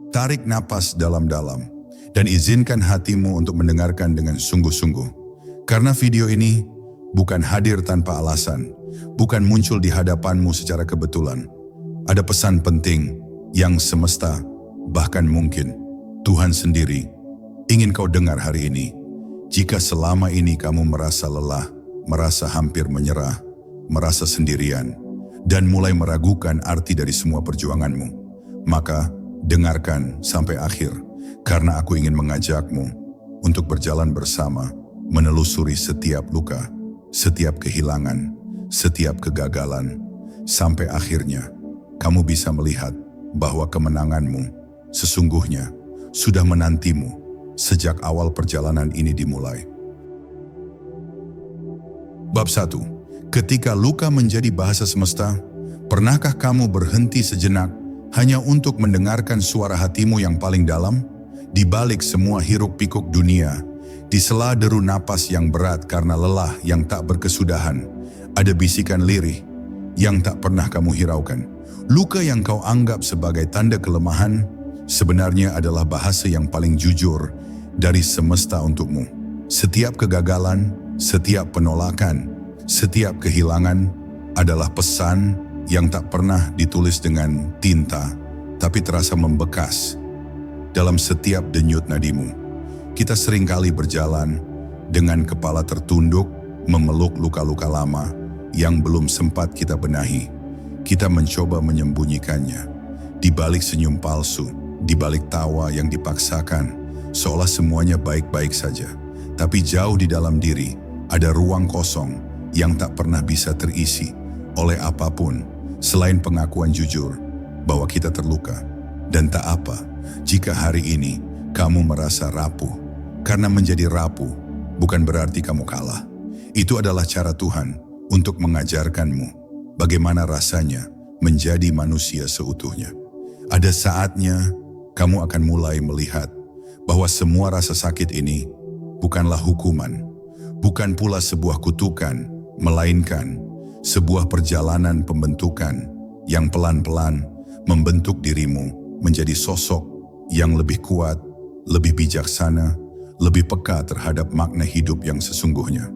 Tarik napas dalam-dalam dan izinkan hatimu untuk mendengarkan dengan sungguh-sungguh. Karena video ini bukan hadir tanpa alasan, bukan muncul di hadapanmu secara kebetulan. Ada pesan penting yang semesta, bahkan mungkin Tuhan sendiri ingin kau dengar hari ini. Jika selama ini kamu merasa lelah, merasa hampir menyerah, merasa sendirian, dan mulai meragukan arti dari semua perjuanganmu, maka dengarkan sampai akhir, karena aku ingin mengajakmu untuk berjalan bersama, menelusuri setiap luka, setiap kehilangan, setiap kegagalan, sampai akhirnya kamu bisa melihat bahwa kemenanganmu sesungguhnya sudah menantimu sejak awal perjalanan ini dimulai. Bab 1. Ketika luka menjadi bahasa semesta, pernahkah kamu berhenti sejenak hanya untuk mendengarkan suara hatimu yang paling dalam? Di balik semua hiruk-pikuk dunia, di sela deru napas yang berat karena lelah yang tak berkesudahan, ada bisikan lirih yang tak pernah kamu hiraukan. Luka yang kau anggap sebagai tanda kelemahan, sebenarnya adalah bahasa yang paling jujur dari semesta untukmu. Setiap kegagalan, setiap penolakan, setiap kehilangan adalah pesan yang tak pernah ditulis dengan tinta, tapi terasa membekas dalam setiap denyut nadimu. Kita seringkali berjalan dengan kepala tertunduk, memeluk luka-luka lama yang belum sempat kita benahi. Kita mencoba menyembunyikannya, di balik senyum palsu, di balik tawa yang dipaksakan, seolah semuanya baik-baik saja. Tapi jauh di dalam diri, ada ruang kosong yang tak pernah bisa terisi oleh apapun selain pengakuan jujur bahwa kita terluka. Dan tak apa jika hari ini kamu merasa rapuh, karena menjadi rapuh bukan berarti kamu kalah. Itu adalah cara Tuhan untuk mengajarkanmu bagaimana rasanya menjadi manusia seutuhnya. Ada saatnya kamu akan mulai melihat bahwa semua rasa sakit ini bukanlah hukuman, bukan pula sebuah kutukan, melainkan sebuah perjalanan pembentukan yang pelan-pelan membentuk dirimu menjadi sosok yang lebih kuat, lebih bijaksana, lebih peka terhadap makna hidup yang sesungguhnya.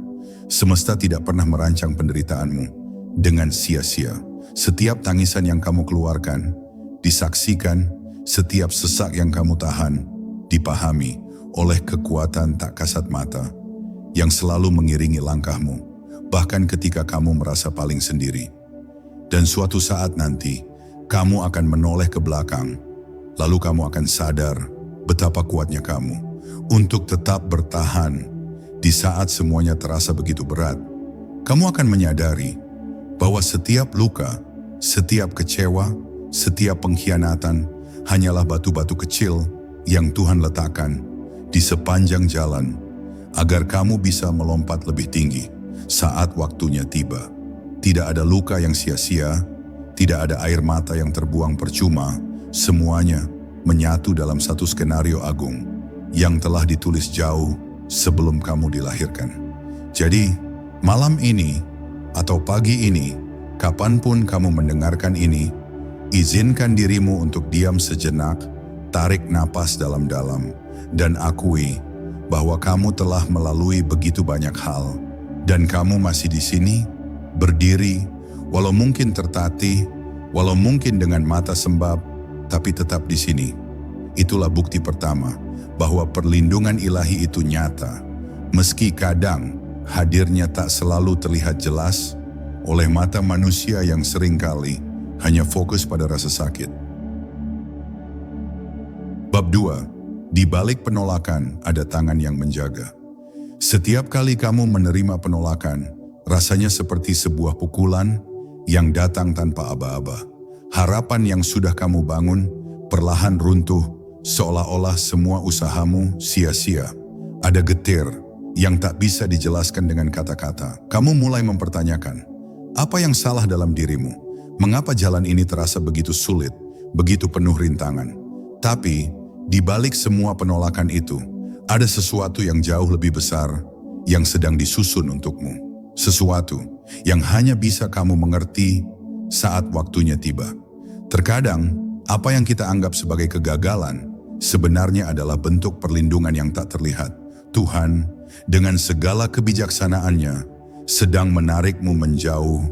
Semesta tidak pernah merancang penderitaanmu dengan sia-sia. Setiap tangisan yang kamu keluarkan disaksikan, setiap sesak yang kamu tahan dipahami oleh kekuatan tak kasat mata yang selalu mengiringi langkahmu, bahkan ketika kamu merasa paling sendiri. Dan suatu saat nanti, kamu akan menoleh ke belakang, lalu kamu akan sadar betapa kuatnya kamu untuk tetap bertahan di saat semuanya terasa begitu berat. Kamu akan menyadari bahwa setiap luka, setiap kecewa, setiap pengkhianatan hanyalah batu-batu kecil yang Tuhan letakkan di sepanjang jalan agar kamu bisa melompat lebih tinggi saat waktunya tiba. Tidak ada luka yang sia-sia, tidak ada air mata yang terbuang percuma, semuanya menyatu dalam satu skenario agung yang telah ditulis jauh sebelum kamu dilahirkan. Jadi, malam ini atau pagi ini, kapanpun kamu mendengarkan ini, izinkan dirimu untuk diam sejenak, tarik napas dalam-dalam, dan akui bahwa kamu telah melalui begitu banyak hal, dan kamu masih di sini, berdiri, walau mungkin tertatih, walau mungkin dengan mata sembab, tapi tetap di sini. Itulah bukti pertama bahwa perlindungan ilahi itu nyata, meski kadang hadirnya tak selalu terlihat jelas oleh mata manusia yang seringkali hanya fokus pada rasa sakit. Bab 2. Di balik penolakan ada tangan yang menjaga. Setiap kali kamu menerima penolakan, rasanya seperti sebuah pukulan yang datang tanpa aba-aba. Harapan yang sudah kamu bangun perlahan runtuh, seolah-olah semua usahamu sia-sia. Ada getir yang tak bisa dijelaskan dengan kata-kata. Kamu mulai mempertanyakan, apa yang salah dalam dirimu? Mengapa jalan ini terasa begitu sulit, begitu penuh rintangan? Tapi, di balik semua penolakan itu, ada sesuatu yang jauh lebih besar yang sedang disusun untukmu. Sesuatu yang hanya bisa kamu mengerti saat waktunya tiba. Terkadang, Apa yang kita anggap sebagai kegagalan sebenarnya adalah bentuk perlindungan yang tak terlihat. Tuhan, dengan segala kebijaksanaannya, sedang menarikmu menjauh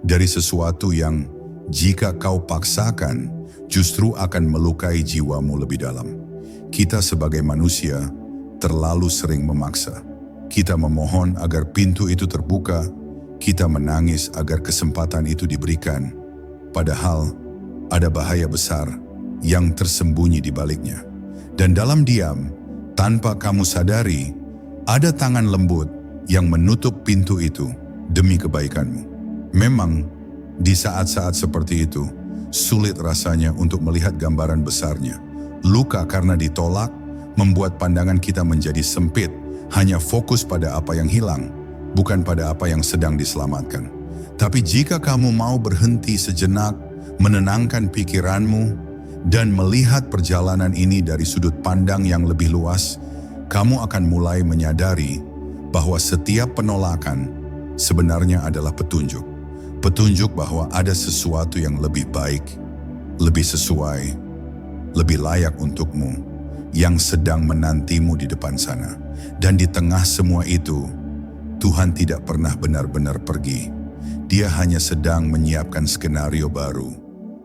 dari sesuatu yang jika kau paksakan, justru akan melukai jiwamu lebih dalam. Kita sebagai manusia terlalu sering memaksa. Kita memohon agar pintu itu terbuka, kita menangis agar kesempatan itu diberikan. Padahal ada bahaya besar yang tersembunyi di baliknya. Dan dalam diam, tanpa kamu sadari, ada tangan lembut yang menutup pintu itu demi kebaikanmu. Memang, di saat-saat seperti itu, sulit rasanya untuk melihat gambaran besarnya. Luka karena ditolak membuat pandangan kita menjadi sempit, hanya fokus pada apa yang hilang, bukan pada apa yang sedang diselamatkan. Tapi jika kamu mau berhenti sejenak, menenangkan pikiranmu, dan melihat perjalanan ini dari sudut pandang yang lebih luas, kamu akan mulai menyadari bahwa setiap penolakan sebenarnya adalah petunjuk. Petunjuk bahwa ada sesuatu yang lebih baik, lebih sesuai, lebih layak untukmu, yang sedang menantimu di depan sana. Dan di tengah semua itu, Tuhan tidak pernah benar-benar pergi. Dia hanya sedang menyiapkan skenario baru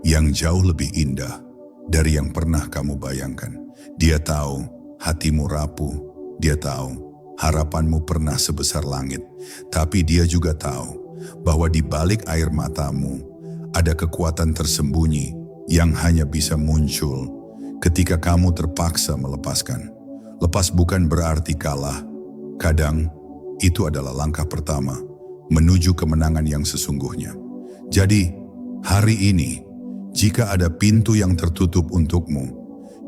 yang jauh lebih indah dari yang pernah kamu bayangkan. Dia tahu hatimu rapuh, dia tahu harapanmu pernah sebesar langit, tapi dia juga tahu bahwa di balik air matamu ada kekuatan tersembunyi yang hanya bisa muncul ketika kamu terpaksa melepaskan. Lepas bukan berarti kalah. Kadang itu adalah langkah pertama menuju kemenangan yang sesungguhnya. Jadi, hari ini, jika ada pintu yang tertutup untukmu,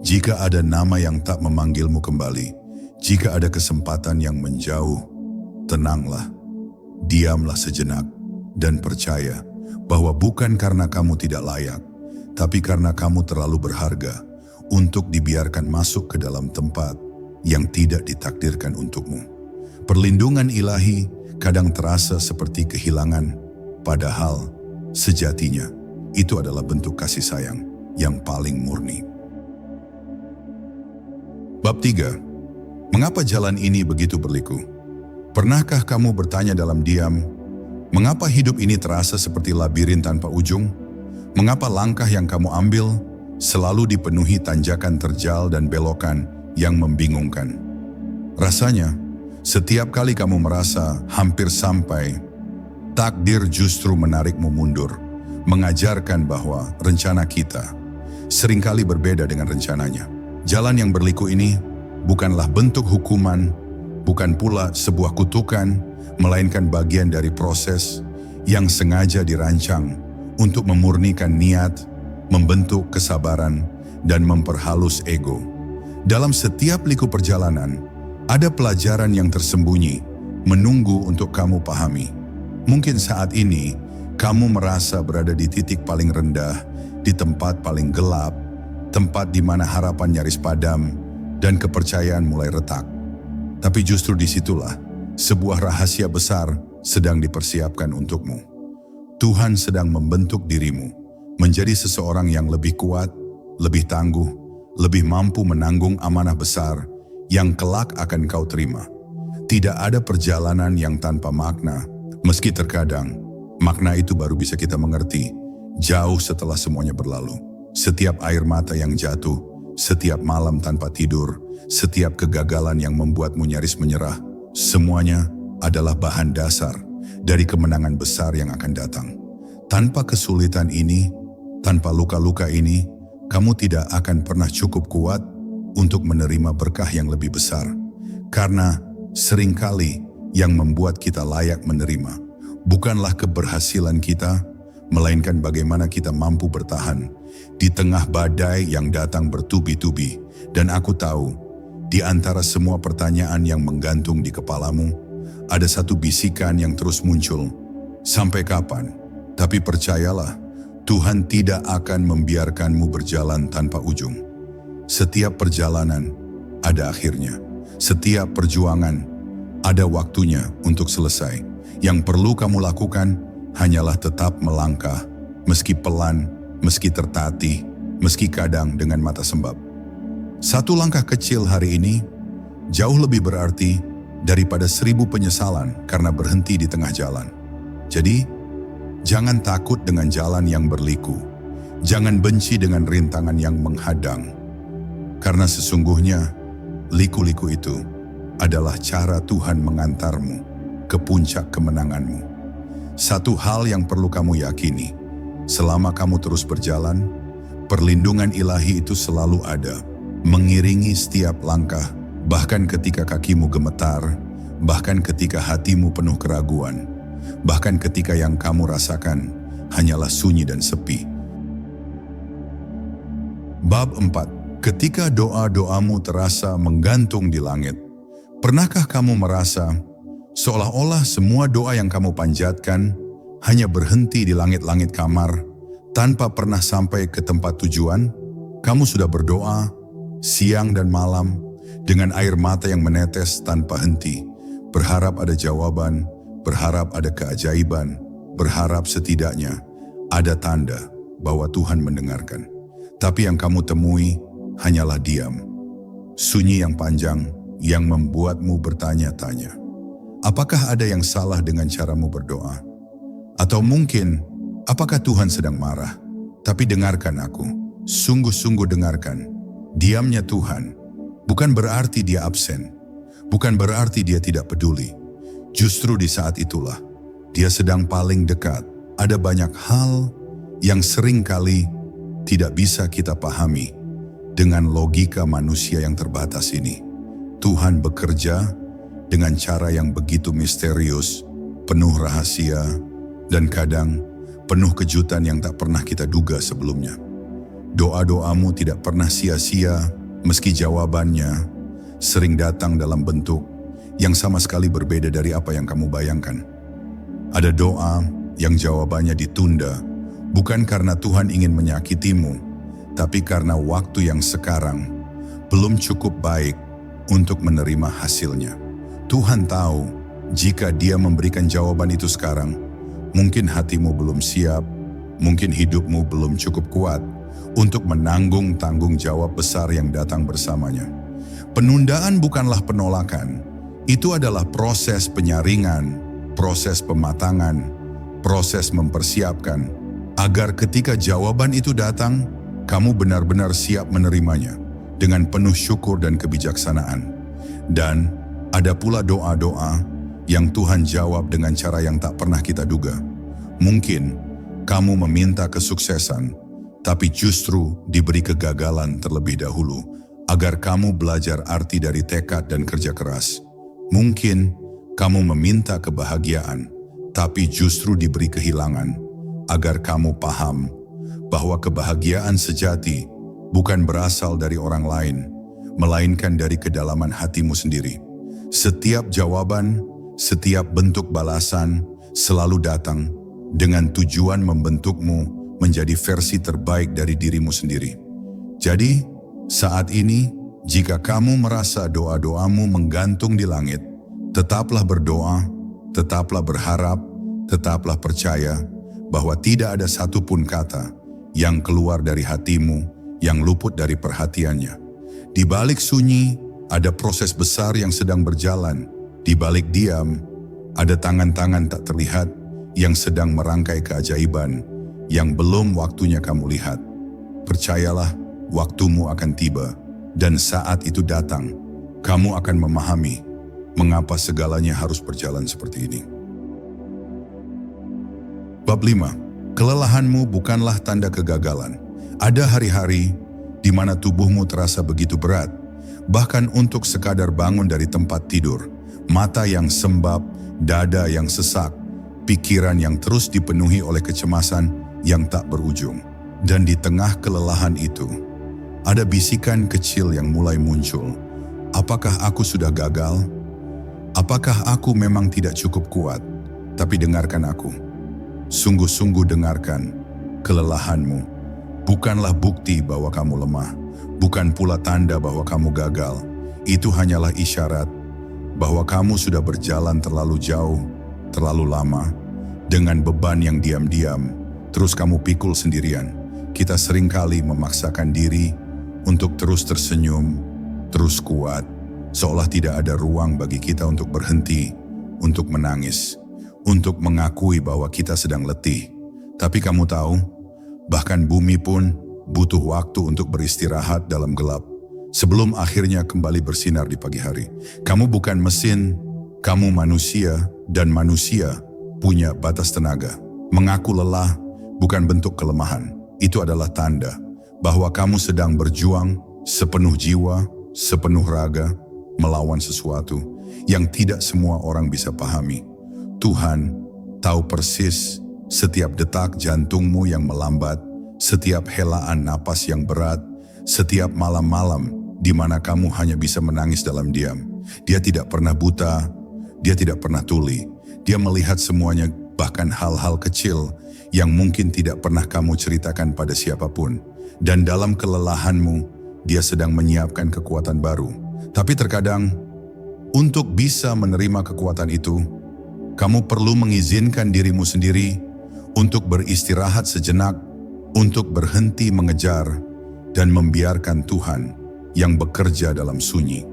jika ada nama yang tak memanggilmu kembali, jika ada kesempatan yang menjauh, tenanglah, diamlah sejenak, dan percaya bahwa bukan karena kamu tidak layak, tapi karena kamu terlalu berharga untuk dibiarkan masuk ke dalam tempat yang tidak ditakdirkan untukmu. Perlindungan ilahi kadang terasa seperti kehilangan, padahal sejatinya itu adalah bentuk kasih sayang yang paling murni. Bab 3. Mengapa jalan ini begitu berliku? Pernahkah kamu bertanya dalam diam, mengapa hidup ini terasa seperti labirin tanpa ujung? Mengapa langkah yang kamu ambil selalu dipenuhi tanjakan terjal dan belokan yang membingungkan? Rasanya, setiap kali kamu merasa hampir sampai, takdir justru menarikmu mundur, mengajarkan bahwa rencana kita seringkali berbeda dengan rencananya. Jalan yang berliku ini bukanlah bentuk hukuman, bukan pula sebuah kutukan, melainkan bagian dari proses yang sengaja dirancang untuk memurnikan niat, membentuk kesabaran, dan memperhalus ego. Dalam setiap liku perjalanan, ada pelajaran yang tersembunyi, menunggu untuk kamu pahami. Mungkin saat ini, kamu merasa berada di titik paling rendah, di tempat paling gelap, tempat di mana harapan nyaris padam, dan kepercayaan mulai retak. Tapi justru disitulah, sebuah rahasia besar sedang dipersiapkan untukmu. Tuhan sedang membentuk dirimu menjadi seseorang yang lebih kuat, lebih tangguh, lebih mampu menanggung amanah besar yang kelak akan kau terima. Tidak ada perjalanan yang tanpa makna, meski terkadang makna itu baru bisa kita mengerti jauh setelah semuanya berlalu. Setiap air mata yang jatuh, setiap malam tanpa tidur, setiap kegagalan yang membuatmu nyaris menyerah, semuanya adalah bahan dasar dari kemenangan besar yang akan datang. Tanpa kesulitan ini, tanpa luka-luka ini, kamu tidak akan pernah cukup kuat untuk menerima berkah yang lebih besar. Karena seringkali yang membuat kita layak menerima bukanlah keberhasilan kita, melainkan bagaimana kita mampu bertahan di tengah badai yang datang bertubi-tubi. Dan aku tahu, di antara semua pertanyaan yang menggantung di kepalamu, ada satu bisikan yang terus muncul. Sampai kapan? Tapi percayalah, Tuhan tidak akan membiarkanmu berjalan tanpa ujung. Setiap perjalanan ada akhirnya. Setiap perjuangan ada waktunya untuk selesai. Yang perlu kamu lakukan hanyalah tetap melangkah, meski pelan, meski tertatih, meski kadang dengan mata sembab. Satu langkah kecil hari ini jauh lebih berarti daripada 1000 penyesalan karena berhenti di tengah jalan. Jadi, jangan takut dengan jalan yang berliku. Jangan benci dengan rintangan yang menghadang. Karena sesungguhnya, liku-liku itu adalah cara Tuhan mengantarmu ke puncak kemenanganmu. Satu hal yang perlu kamu yakini, selama kamu terus berjalan, perlindungan ilahi itu selalu ada, mengiringi setiap langkah, bahkan ketika kakimu gemetar, bahkan ketika hatimu penuh keraguan, bahkan ketika yang kamu rasakan hanyalah sunyi dan sepi. Bab 4. Ketika doa-doamu terasa menggantung di langit, pernahkah kamu merasa seolah-olah semua doa yang kamu panjatkan hanya berhenti di langit-langit kamar tanpa pernah sampai ke tempat tujuan? Kamu sudah berdoa siang dan malam dengan air mata yang menetes tanpa henti, berharap ada jawaban, berharap ada keajaiban, berharap setidaknya ada tanda bahwa Tuhan mendengarkan. Tapi yang kamu temui hanyalah diam, sunyi yang panjang yang membuatmu bertanya-tanya. Apakah ada yang salah dengan caramu berdoa? Atau mungkin, apakah Tuhan sedang marah? Tapi dengarkan aku, sungguh-sungguh dengarkan. Diamnya Tuhan bukan berarti dia absen, bukan berarti dia tidak peduli. Justru di saat itulah, dia sedang paling dekat. Ada banyak hal yang seringkali tidak bisa kita pahami dengan logika manusia yang terbatas ini. Tuhan bekerja dengan cara yang begitu misterius, penuh rahasia, dan kadang penuh kejutan yang tak pernah kita duga sebelumnya. Doa-doamu tidak pernah sia-sia, meski jawabannya sering datang dalam bentuk yang sama sekali berbeda dari apa yang kamu bayangkan. Ada doa yang jawabannya ditunda, bukan karena Tuhan ingin menyakitimu, tapi karena waktu yang sekarang belum cukup baik untuk menerima hasilnya. Tuhan tahu jika Dia memberikan jawaban itu sekarang, mungkin hatimu belum siap, mungkin hidupmu belum cukup kuat untuk menanggung tanggung jawab besar yang datang bersamanya. Penundaan bukanlah penolakan, itu adalah proses penyaringan, proses pematangan, proses mempersiapkan, agar ketika jawaban itu datang, kamu benar-benar siap menerimanya dengan penuh syukur dan kebijaksanaan. Dan ada pula doa-doa yang Tuhan jawab dengan cara yang tak pernah kita duga. Mungkin kamu meminta kesuksesan, tapi justru diberi kegagalan terlebih dahulu, agar kamu belajar arti dari tekad dan kerja keras. Mungkin kamu meminta kebahagiaan, tapi justru diberi kehilangan, agar kamu paham bahwa kebahagiaan sejati bukan berasal dari orang lain, melainkan dari kedalaman hatimu sendiri. Setiap jawaban, setiap bentuk balasan selalu datang dengan tujuan membentukmu menjadi versi terbaik dari dirimu sendiri. Jadi, saat ini, jika kamu merasa doa-doamu menggantung di langit, tetaplah berdoa, tetaplah berharap, tetaplah percaya bahwa tidak ada satupun kata yang keluar dari hatimu yang luput dari perhatiannya. Di balik sunyi, ada proses besar yang sedang berjalan. Di balik diam, ada tangan-tangan tak terlihat yang sedang merangkai keajaiban yang belum waktunya kamu lihat. Percayalah, waktumu akan tiba, dan saat itu datang, kamu akan memahami mengapa segalanya harus berjalan seperti ini. Bab 5. Kelelahanmu bukanlah tanda kegagalan. Ada hari-hari di mana tubuhmu terasa begitu berat, bahkan untuk sekadar bangun dari tempat tidur, mata yang sembab, dada yang sesak, pikiran yang terus dipenuhi oleh kecemasan yang tak berujung. Dan di tengah kelelahan itu, ada bisikan kecil yang mulai muncul. Apakah aku sudah gagal? Apakah aku memang tidak cukup kuat? Tapi dengarkan aku. Sungguh-sungguh dengarkan, kelelahanmu bukanlah bukti bahwa kamu lemah, bukan pula tanda bahwa kamu gagal. Itu hanyalah isyarat bahwa kamu sudah berjalan terlalu jauh, terlalu lama, dengan beban yang diam-diam, terus kamu pikul sendirian. kita seringkali memaksakan diri untuk terus tersenyum, terus kuat, seolah tidak ada ruang bagi kita untuk berhenti, untuk menangis, untuk mengakui bahwa kita sedang letih. Tapi kamu tahu, bahkan bumi pun butuh waktu untuk beristirahat dalam gelap, sebelum akhirnya kembali bersinar di pagi hari. Kamu bukan mesin, kamu manusia, dan manusia punya batas tenaga. Mengaku lelah bukan bentuk kelemahan, itu adalah tanda bahwa kamu sedang berjuang sepenuh jiwa, sepenuh raga, melawan sesuatu yang tidak semua orang bisa pahami. Tuhan tahu persis setiap detak jantungmu yang melambat, setiap helaan napas yang berat, setiap malam-malam di mana kamu hanya bisa menangis dalam diam. Dia tidak pernah buta, dia tidak pernah tuli. Dia melihat semuanya, bahkan hal-hal kecil yang mungkin tidak pernah kamu ceritakan pada siapapun. Dan dalam kelelahanmu, dia sedang menyiapkan kekuatan baru. Tapi terkadang, untuk bisa menerima kekuatan itu, kamu perlu mengizinkan dirimu sendiri untuk beristirahat sejenak, untuk berhenti mengejar, dan membiarkan Tuhan yang bekerja dalam sunyi.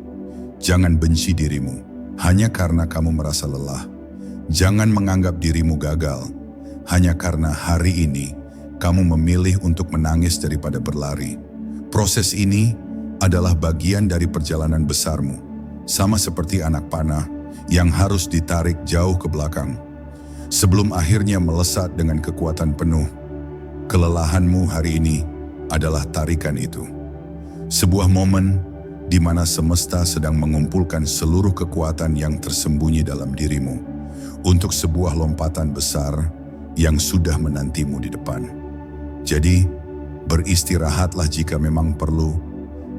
Jangan benci dirimu hanya karena kamu merasa lelah. Jangan menganggap dirimu gagal hanya karena hari ini kamu memilih untuk menangis daripada berlari. Proses ini adalah bagian dari perjalanan besarmu, sama seperti anak panah yang harus ditarik jauh ke belakang, sebelum akhirnya melesat dengan kekuatan penuh. Kelelahanmu hari ini adalah tarikan itu. Sebuah momen di mana semesta sedang mengumpulkan seluruh kekuatan yang tersembunyi dalam dirimu untuk sebuah lompatan besar yang sudah menantimu di depan. Jadi, beristirahatlah jika memang perlu,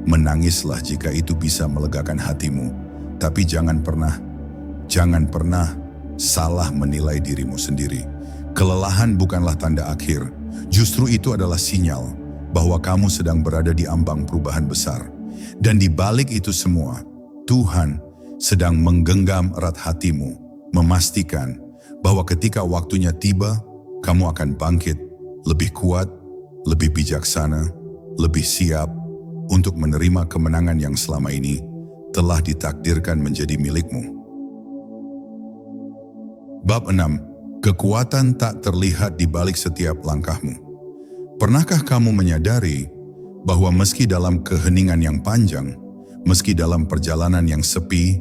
menangislah jika itu bisa melegakan hatimu, tapi jangan pernah salah menilai dirimu sendiri. Kelelahan bukanlah tanda akhir, justru itu adalah sinyal bahwa kamu sedang berada di ambang perubahan besar. Dan di balik itu semua, Tuhan sedang menggenggam erat hatimu, memastikan bahwa ketika waktunya tiba, kamu akan bangkit, lebih kuat, lebih bijaksana, lebih siap untuk menerima kemenangan yang selama ini telah ditakdirkan menjadi milikmu. Bab 6. Kekuatan tak terlihat di balik setiap langkahmu. Pernahkah kamu menyadari bahwa meski dalam keheningan yang panjang, meski dalam perjalanan yang sepi,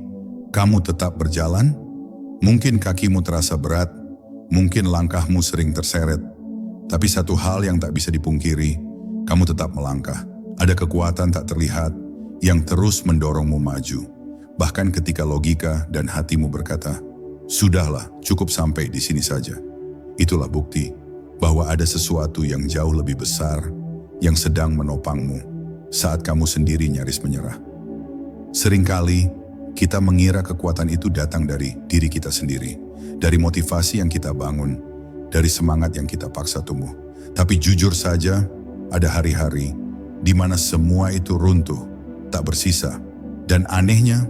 kamu tetap berjalan? Mungkin kakimu terasa berat, mungkin langkahmu sering terseret, tapi satu hal yang tak bisa dipungkiri, kamu tetap melangkah. Ada kekuatan tak terlihat yang terus mendorongmu maju, bahkan ketika logika dan hatimu berkata, "Sudahlah, cukup sampai di sini saja." Itulah bukti bahwa ada sesuatu yang jauh lebih besar yang sedang menopangmu saat kamu sendiri nyaris menyerah. Seringkali kita mengira kekuatan itu datang dari diri kita sendiri, dari motivasi yang kita bangun, dari semangat yang kita paksa tumbuh. Tapi jujur saja, ada hari-hari di mana semua itu runtuh, tak bersisa. Dan anehnya,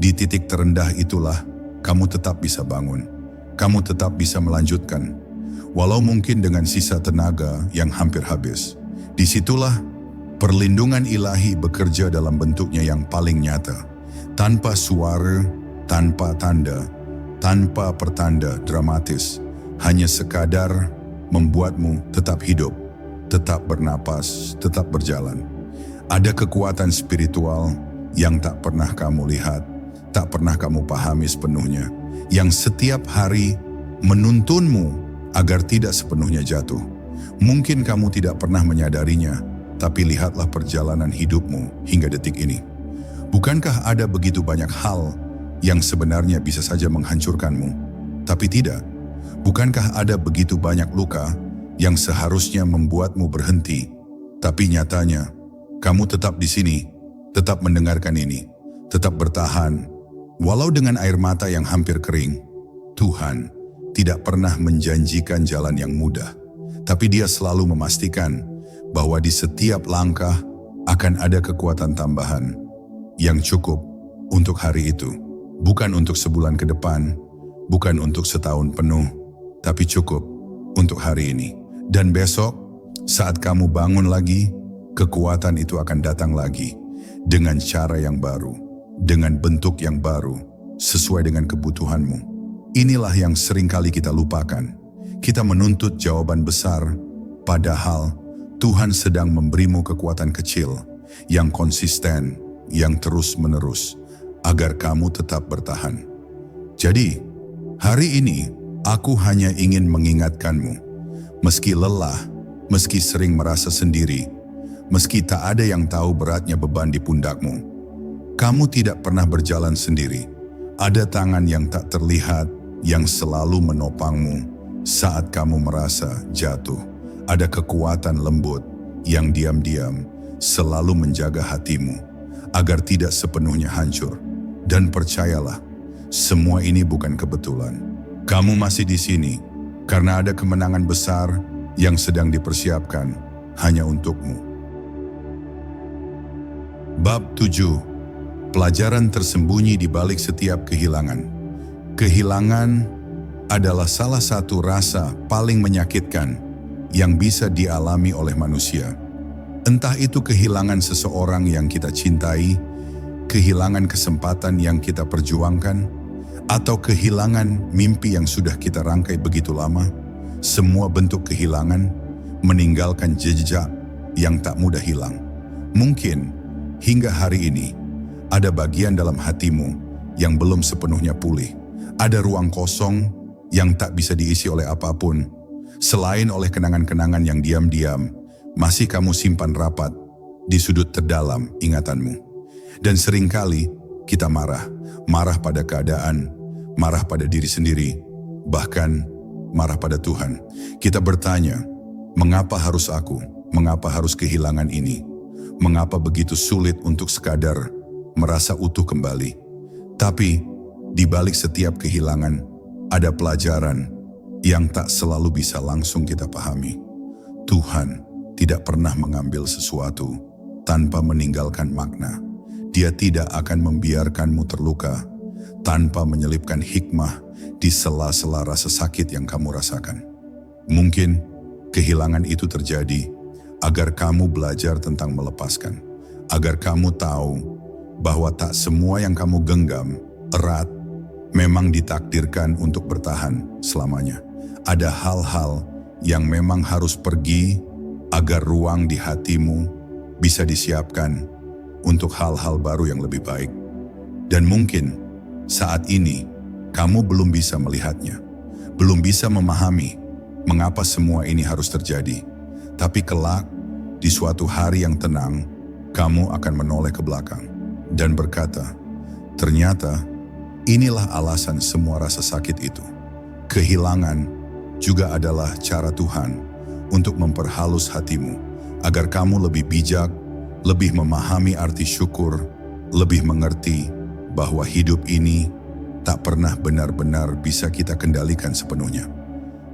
di titik terendah itulah kamu tetap bisa bangun. Kamu tetap bisa melanjutkan, walau mungkin dengan sisa tenaga yang hampir habis. Disitulah perlindungan ilahi bekerja dalam bentuknya yang paling nyata. Tanpa suara, tanpa tanda, tanpa pertanda dramatis, hanya sekadar membuatmu tetap hidup, tetap bernapas, tetap berjalan. Ada kekuatan spiritual yang tak pernah kamu lihat, tak pernah kamu pahami sepenuhnya, yang setiap hari menuntunmu agar tidak sepenuhnya jatuh. Mungkin kamu tidak pernah menyadarinya, tapi lihatlah perjalanan hidupmu hingga detik ini. Bukankah ada begitu banyak hal yang sebenarnya bisa saja menghancurkanmu? Tapi tidak. Bukankah ada begitu banyak luka yang seharusnya membuatmu berhenti? Tapi nyatanya, kamu tetap di sini, tetap mendengarkan ini, tetap bertahan. Walau dengan air mata yang hampir kering, Tuhan tidak pernah menjanjikan jalan yang mudah. Tapi Dia selalu memastikan bahwa di setiap langkah akan ada kekuatan tambahan yang cukup untuk hari itu. Bukan untuk sebulan ke depan, bukan untuk setahun penuh, tapi cukup untuk hari ini. Dan besok, Saat kamu bangun lagi, kekuatan itu akan datang lagi dengan cara yang baru, dengan bentuk yang baru, sesuai dengan kebutuhanmu. Inilah yang seringkali kita lupakan. Kita menuntut jawaban besar, padahal Tuhan sedang memberimu kekuatan kecil, yang konsisten, yang terus-menerus, agar kamu tetap bertahan. Jadi, hari ini aku hanya ingin mengingatkanmu, meski lelah, meski sering merasa sendiri, meski tak ada yang tahu beratnya beban di pundakmu, kamu tidak pernah berjalan sendiri. Ada tangan yang tak terlihat yang selalu menopangmu saat kamu merasa jatuh. Ada kekuatan lembut yang diam-diam selalu menjaga hatimu agar tidak sepenuhnya hancur. Dan percayalah, semua ini bukan kebetulan. Kamu masih di sini karena ada kemenangan besar yang sedang dipersiapkan hanya untukmu. Bab 7. Pelajaran tersembunyi di balik setiap kehilangan. Kehilangan adalah salah satu rasa paling menyakitkan yang bisa dialami oleh manusia. Entah itu kehilangan seseorang yang kita cintai, kehilangan kesempatan yang kita perjuangkan, atau kehilangan mimpi yang sudah kita rangkai begitu lama. Semua bentuk kehilangan meninggalkan jejak yang tak mudah hilang. Mungkin hingga hari ini ada bagian dalam hatimu yang belum sepenuhnya pulih. Ada ruang kosong yang tak bisa diisi oleh apapun, selain oleh kenangan-kenangan yang diam-diam masih kamu simpan rapat di sudut terdalam ingatanmu. Dan seringkali kita marah pada keadaan, marah pada diri sendiri, bahkan marah pada Tuhan. Kita bertanya, mengapa harus aku? Mengapa harus kehilangan ini? Mengapa begitu sulit untuk sekadar merasa utuh kembali? Tapi di balik setiap kehilangan ada pelajaran yang tak selalu bisa langsung kita pahami. Tuhan tidak pernah mengambil sesuatu tanpa meninggalkan makna. Dia tidak akan membiarkanmu terluka tanpa menyelipkan hikmah di sela-sela rasa sakit yang kamu rasakan. Mungkin kehilangan itu terjadi agar kamu belajar tentang melepaskan, agar kamu tahu bahwa tak semua yang kamu genggam erat memang ditakdirkan untuk bertahan selamanya. Ada hal-hal yang memang harus pergi agar ruang di hatimu bisa disiapkan untuk hal-hal baru yang lebih baik. Dan mungkin saat ini kamu belum bisa melihatnya, belum bisa memahami mengapa semua ini harus terjadi. Tapi kelak, di suatu hari yang tenang, kamu akan menoleh ke belakang dan berkata, ternyata inilah alasan semua rasa sakit itu. Kehilangan juga adalah cara Tuhan untuk memperhalus hatimu, agar kamu lebih bijak, lebih memahami arti syukur, lebih mengerti bahwa hidup ini tak pernah benar-benar bisa kita kendalikan sepenuhnya.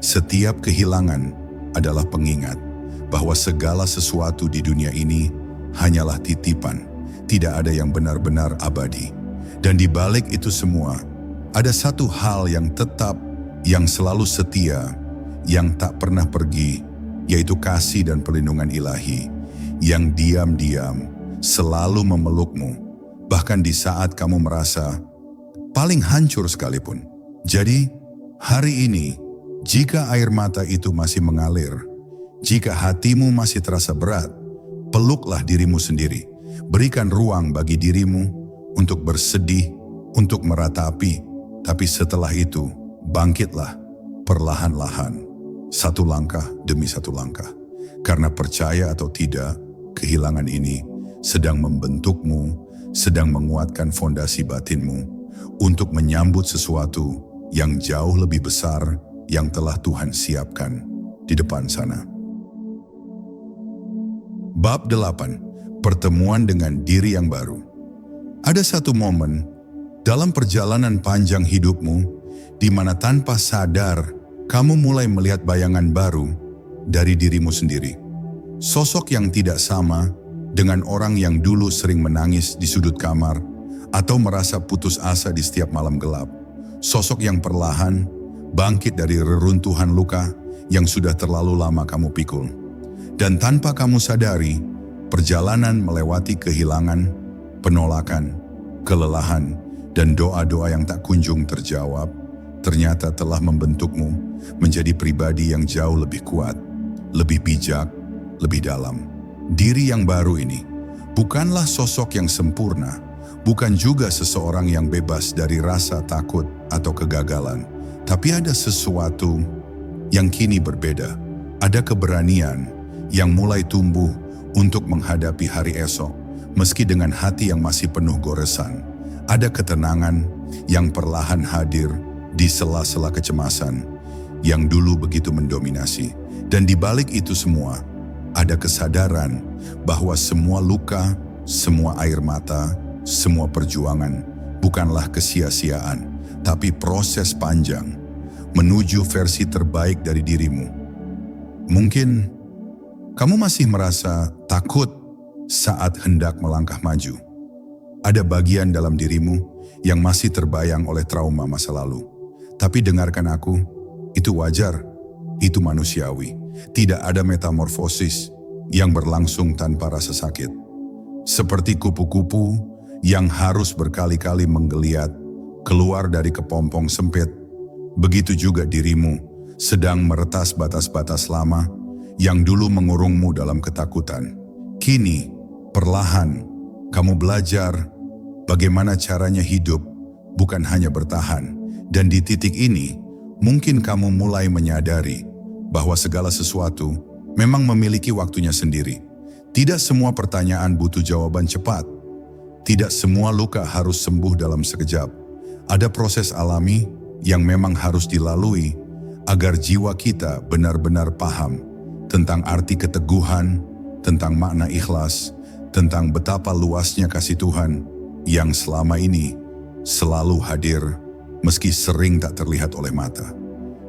Setiap kehilangan adalah pengingat bahwa segala sesuatu di dunia ini hanyalah titipan, tidak ada yang benar-benar abadi. Dan di balik itu semua, ada satu hal yang tetap, yang selalu setia, yang tak pernah pergi, yaitu kasih dan perlindungan ilahi, yang diam-diam selalu memelukmu, bahkan di saat kamu merasa paling hancur sekalipun. Jadi, hari ini, jika air mata itu masih mengalir, jika hatimu masih terasa berat, peluklah dirimu sendiri. Berikan ruang bagi dirimu untuk bersedih, untuk meratapi. Tapi setelah itu, bangkitlah perlahan-lahan, satu langkah demi satu langkah. Karena percaya atau tidak, kehilangan ini sedang membentukmu, sedang menguatkan fondasi batinmu untuk menyambut sesuatu yang jauh lebih besar yang telah Tuhan siapkan di depan sana. Bab 8. Pertemuan dengan diri yang baru. Ada satu momen dalam perjalanan panjang hidupmu di mana tanpa sadar kamu mulai melihat bayangan baru dari dirimu sendiri. Sosok yang tidak sama dengan orang yang dulu sering menangis di sudut kamar atau merasa putus asa di setiap malam gelap. Sosok yang perlahan bangkit dari reruntuhan luka yang sudah terlalu lama kamu pikul. Dan tanpa kamu sadari, perjalanan melewati kehilangan, penolakan, kelelahan, dan doa-doa yang tak kunjung terjawab, ternyata telah membentukmu menjadi pribadi yang jauh lebih kuat, lebih bijak, lebih dalam. Diri yang baru ini bukanlah sosok yang sempurna, bukan juga seseorang yang bebas dari rasa takut atau kegagalan, tapi ada sesuatu yang kini berbeda. Ada keberanian yang mulai tumbuh untuk menghadapi hari esok, meski dengan hati yang masih penuh goresan. Ada ketenangan yang perlahan hadir di sela-sela kecemasan yang dulu begitu mendominasi. Dan di balik itu semua, ada kesadaran bahwa semua luka, semua air mata, semua perjuangan bukanlah kesia-siaan, tapi proses panjang menuju versi terbaik dari dirimu. Mungkin kamu masih merasa takut saat hendak melangkah maju. Ada bagian dalam dirimu yang masih terbayang oleh trauma masa lalu. Tapi dengarkan aku, itu wajar, itu manusiawi. Tidak ada metamorfosis yang berlangsung tanpa rasa sakit. Seperti kupu-kupu yang harus berkali-kali menggeliat keluar dari kepompong sempit, begitu juga dirimu sedang meretas batas-batas lama yang dulu mengurungmu dalam ketakutan. Kini, perlahan, kamu belajar bagaimana caranya hidup, bukan hanya bertahan. Dan di titik ini, mungkin kamu mulai menyadari bahwa segala sesuatu memang memiliki waktunya sendiri. Tidak semua pertanyaan butuh jawaban cepat. Tidak semua luka harus sembuh dalam sekejap. Ada proses alami yang memang harus dilalui agar jiwa kita benar-benar paham tentang arti keteguhan, tentang makna ikhlas, tentang betapa luasnya kasih Tuhan yang selama ini selalu hadir meski sering tak terlihat oleh mata.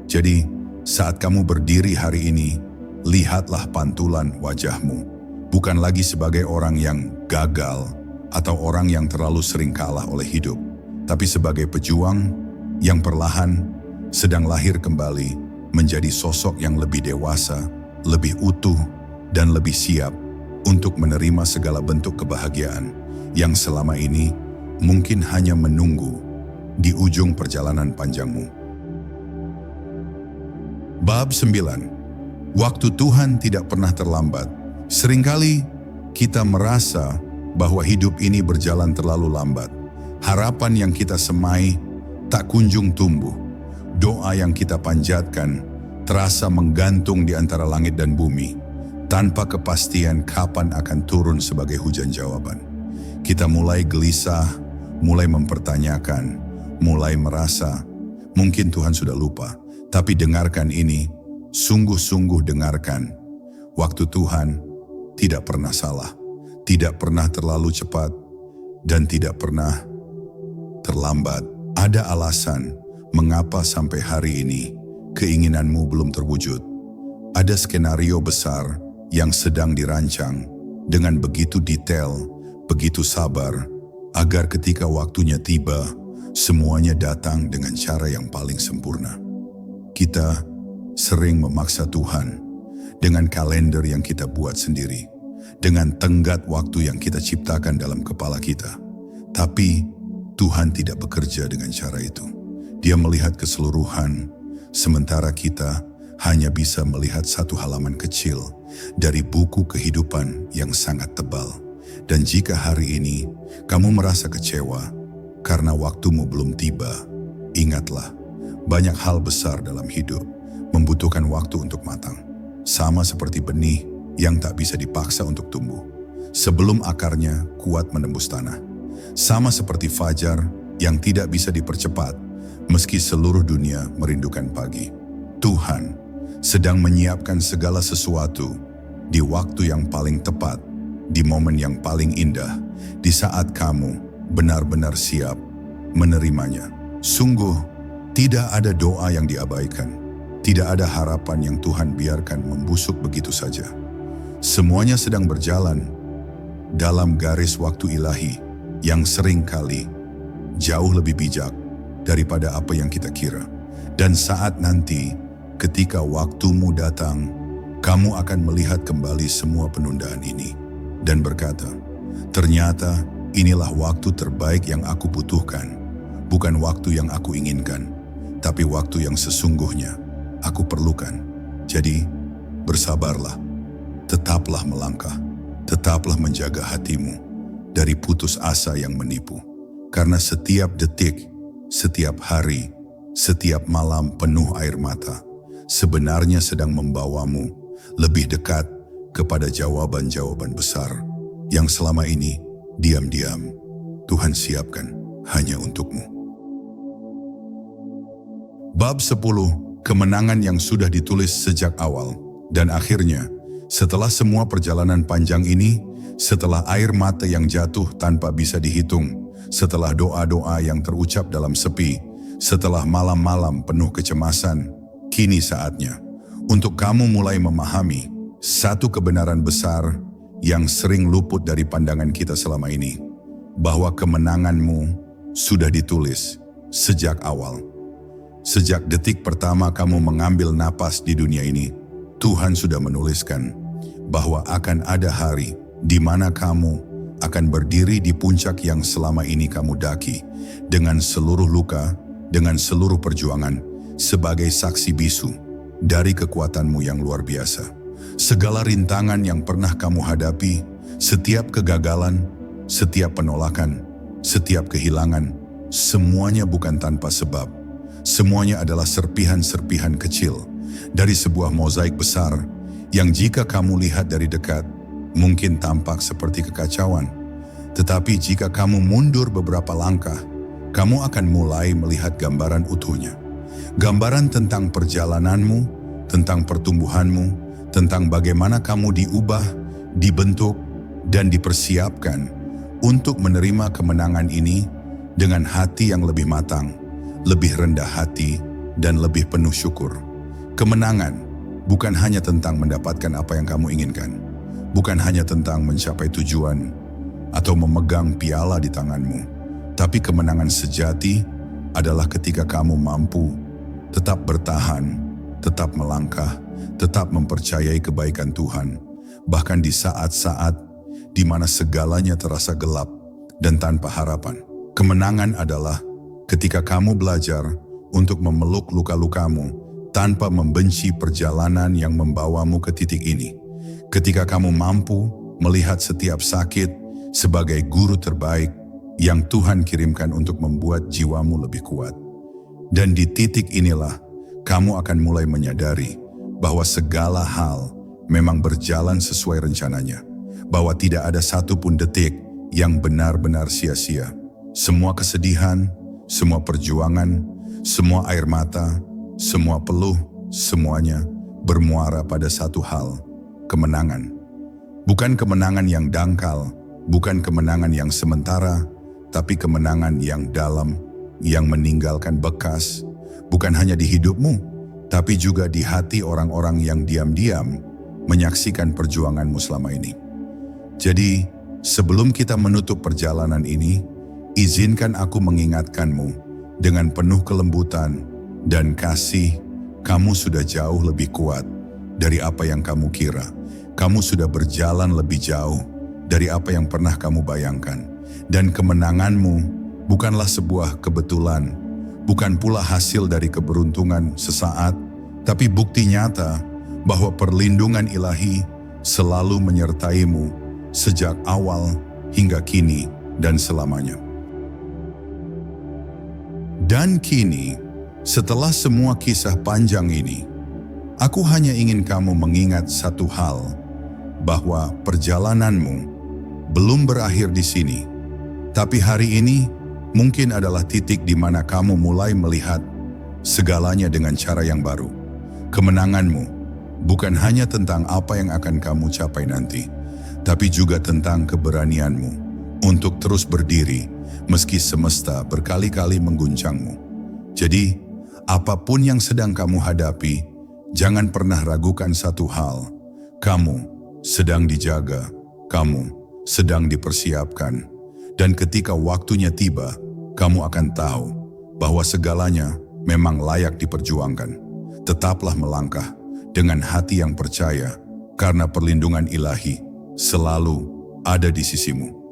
Jadi, saat kamu berdiri hari ini, lihatlah pantulan wajahmu. Bukan lagi sebagai orang yang gagal atau orang yang terlalu sering kalah oleh hidup, tapi sebagai pejuang yang perlahan sedang lahir kembali menjadi sosok yang lebih dewasa, lebih utuh, dan lebih siap untuk menerima segala bentuk kebahagiaan yang selama ini mungkin hanya menunggu di ujung perjalanan panjangmu. Bab 9. Waktu Tuhan tidak pernah terlambat. Seringkali kita merasa bahwa hidup ini berjalan terlalu lambat. Harapan yang kita semai tak kunjung tumbuh. Doa yang kita panjatkan terasa menggantung di antara langit dan bumi, tanpa kepastian kapan akan turun sebagai hujan jawaban. Kita mulai gelisah, mulai mempertanyakan, mulai merasa mungkin Tuhan sudah lupa. Tapi dengarkan ini, sungguh-sungguh dengarkan. Waktu Tuhan tidak pernah salah, tidak pernah terlalu cepat, dan tidak pernah terlambat. Ada alasan mengapa sampai hari ini keinginanmu belum terwujud. Ada skenario besar yang sedang dirancang dengan begitu detail, begitu sabar, agar ketika waktunya tiba, semuanya datang dengan cara yang paling sempurna. Kita sering memaksa Tuhan dengan kalender yang kita buat sendiri, dengan tenggat waktu yang kita ciptakan dalam kepala kita. Tapi Tuhan tidak bekerja dengan cara itu. Dia melihat keseluruhan, sementara kita hanya bisa melihat satu halaman kecil dari buku kehidupan yang sangat tebal. Dan jika hari ini kamu merasa kecewa karena waktumu belum tiba, ingatlah, banyak hal besar dalam hidup membutuhkan waktu untuk matang. Sama seperti benih yang tak bisa dipaksa untuk tumbuh sebelum akarnya kuat menembus tanah. Sama seperti fajar yang tidak bisa dipercepat meski seluruh dunia merindukan pagi. Tuhan sedang menyiapkan segala sesuatu di waktu yang paling tepat, di momen yang paling indah, di saat kamu benar-benar siap menerimanya. Sungguh, tidak ada doa yang diabaikan. Tidak ada harapan yang Tuhan biarkan membusuk begitu saja. Semuanya sedang berjalan dalam garis waktu ilahi yang seringkali jauh lebih bijak daripada apa yang kita kira. Dan saat nanti, ketika waktumu datang, kamu akan melihat kembali semua penundaan ini dan berkata, ternyata inilah waktu terbaik yang aku butuhkan, bukan waktu yang aku inginkan, tapi waktu yang sesungguhnya aku perlukan. Jadi, bersabarlah, tetaplah melangkah, tetaplah menjaga hatimu dari putus asa yang menipu. Karena setiap detik, setiap hari, setiap malam penuh air mata, sebenarnya sedang membawamu lebih dekat kepada jawaban-jawaban besar yang selama ini diam-diam Tuhan siapkan hanya untukmu. Bab 10, kemenangan yang sudah ditulis sejak awal. Dan akhirnya, setelah semua perjalanan panjang ini, setelah air mata yang jatuh tanpa bisa dihitung, setelah doa-doa yang terucap dalam sepi, setelah malam-malam penuh kecemasan, kini saatnya untuk kamu mulai memahami satu kebenaran besar yang sering luput dari pandangan kita selama ini, bahwa kemenanganmu sudah ditulis sejak awal. Sejak detik pertama kamu mengambil napas di dunia ini, Tuhan sudah menuliskan bahwa akan ada hari di mana kamu akan berdiri di puncak yang selama ini kamu daki, dengan seluruh luka, dengan seluruh perjuangan, sebagai saksi bisu dari kekuatanmu yang luar biasa. Segala rintangan yang pernah kamu hadapi, setiap kegagalan, setiap penolakan, setiap kehilangan, semuanya bukan tanpa sebab. Semuanya adalah serpihan-serpihan kecil dari sebuah mozaik besar yang jika kamu lihat dari dekat, mungkin tampak seperti kekacauan. Tetapi jika kamu mundur beberapa langkah, kamu akan mulai melihat gambaran utuhnya. Gambaran tentang perjalananmu, tentang pertumbuhanmu, tentang bagaimana kamu diubah, dibentuk, dan dipersiapkan untuk menerima kemenangan ini dengan hati yang lebih matang, lebih rendah hati, dan lebih penuh syukur. Kemenangan bukan hanya tentang mendapatkan apa yang kamu inginkan, bukan hanya tentang mencapai tujuan atau memegang piala di tanganmu, tapi kemenangan sejati adalah ketika kamu mampu tetap bertahan, tetap melangkah, tetap mempercayai kebaikan Tuhan, bahkan di saat-saat di mana segalanya terasa gelap dan tanpa harapan. Kemenangan adalah ketika kamu belajar untuk memeluk luka-lukamu tanpa membenci perjalanan yang membawamu ke titik ini. Ketika kamu mampu melihat setiap sakit sebagai guru terbaik yang Tuhan kirimkan untuk membuat jiwamu lebih kuat. Dan di titik inilah kamu akan mulai menyadari bahwa segala hal memang berjalan sesuai rencananya, bahwa tidak ada satupun detik yang benar-benar sia-sia. Semua kesedihan, semua perjuangan, semua air mata, semua peluh, semuanya bermuara pada satu hal, kemenangan. Bukan kemenangan yang dangkal, bukan kemenangan yang sementara, tapi kemenangan yang dalam, yang meninggalkan bekas, bukan hanya di hidupmu, tapi juga di hati orang-orang yang diam-diam menyaksikan perjuanganmu selama ini. Jadi, sebelum kita menutup perjalanan ini, izinkan aku mengingatkanmu dengan penuh kelembutan dan kasih. Kamu sudah jauh lebih kuat dari apa yang kamu kira. Kamu sudah berjalan lebih jauh dari apa yang pernah kamu bayangkan. Dan kemenanganmu bukanlah sebuah kebetulan, bukan pula hasil dari keberuntungan sesaat, tapi bukti nyata bahwa perlindungan ilahi selalu menyertaimu sejak awal hingga kini dan selamanya. Dan kini, setelah semua kisah panjang ini, aku hanya ingin kamu mengingat satu hal, bahwa perjalananmu belum berakhir di sini. Tapi hari ini mungkin adalah titik di mana kamu mulai melihat segalanya dengan cara yang baru. Kemenanganmu bukan hanya tentang apa yang akan kamu capai nanti, tapi juga tentang keberanianmu untuk terus berdiri meski semesta berkali-kali mengguncangmu. Jadi, apapun yang sedang kamu hadapi, jangan pernah ragukan satu hal. Kamu sedang dijaga, kamu sedang dipersiapkan. Dan ketika waktunya tiba, kamu akan tahu bahwa segalanya memang layak diperjuangkan. Tetaplah melangkah dengan hati yang percaya, karena perlindungan ilahi selalu ada di sisimu.